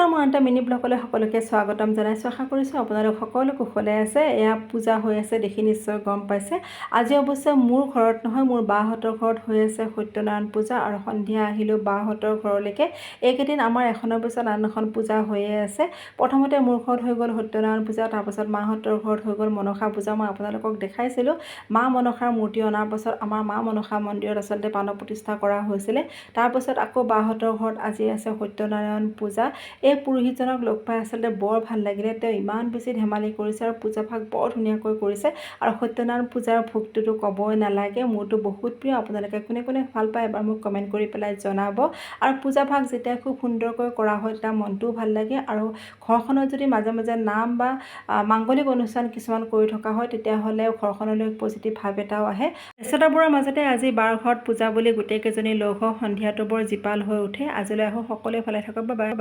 নমস্কাৰ, মই অন্ত মিনি ব্লগলৈ সকলোকে স্বাগতম জনাইছোঁ। আশা কৰিছোঁ আপোনালোক সকলো কুশলে আছে। এয়া পূজা হৈ আছে দেখি নিশ্চয় গম পাইছে। আজি অৱশ্যে মোৰ ঘৰত নহয়, মোৰ বাহঁতৰ ঘৰত হৈ আছে সত্যনাৰায়ণ পূজা, আৰু সন্ধিয়া আহিলোঁ বাহঁতৰ ঘৰলৈকে। এইকেইদিন আমাৰ এখনৰ পিছত আন এখন পূজা হৈয়ে আছে। প্ৰথমতে মোৰ ঘৰত হৈ গ'ল সত্যনাৰায়ণ পূজা, তাৰপাছত মাহঁতৰ ঘৰত হৈ গ'ল মনসা পূজা। মই আপোনালোকক দেখাইছিলোঁ মা মনসাৰ মূৰ্তি অনাৰ পাছত আমাৰ মা মনসা মন্দিৰত আচলতে প্ৰাণ প্ৰতিষ্ঠা কৰা হৈছিলে। তাৰপাছত আকৌ বাহঁতৰ ঘৰত আজি আছে সত্যনাৰায়ণ পূজা। এই পুৰোহিতজনক লগ পাই আচলতে বৰ ভাল লাগিলে। তেওঁ ইমান বেছি ধেমালি কৰিছে আৰু পূজাভাগ বৰ ধুনীয়াকৈ কৰিছে। আৰু সত্যনাৰায়ণ পূজাৰ ভোগটোতো ক'বই নালাগে, মোৰতো বহুত প্ৰিয়। আপোনালোকে কোনে কোনে ভাল পায় এবাৰ মোক কমেণ্ট কৰি পেলাই জনাব। আৰু পূজাভাগ যেতিয়া খুব সুন্দৰকৈ কৰা হয় তেতিয়া মনটোও ভাল লাগে। আৰু ঘৰখনত যদি মাজে মাজে নাম বা মাংগলিক অনুষ্ঠান কিছুমান কৰি থকা হয় তেতিয়াহ'লে ঘৰখনলৈ পজিটিভ ভাৱ এটাও আহে। ব্যস্ততাবোৰৰ মাজতে আজি বাৰ ঘৰত পূজা বুলি গোটেইকেইজনী লগ হওঁ। সন্ধিয়াটো বৰ জীপাল হৈ উঠে। আজিলৈ আহোঁ, সকলোৱে ভালে থাকক। Bye bye.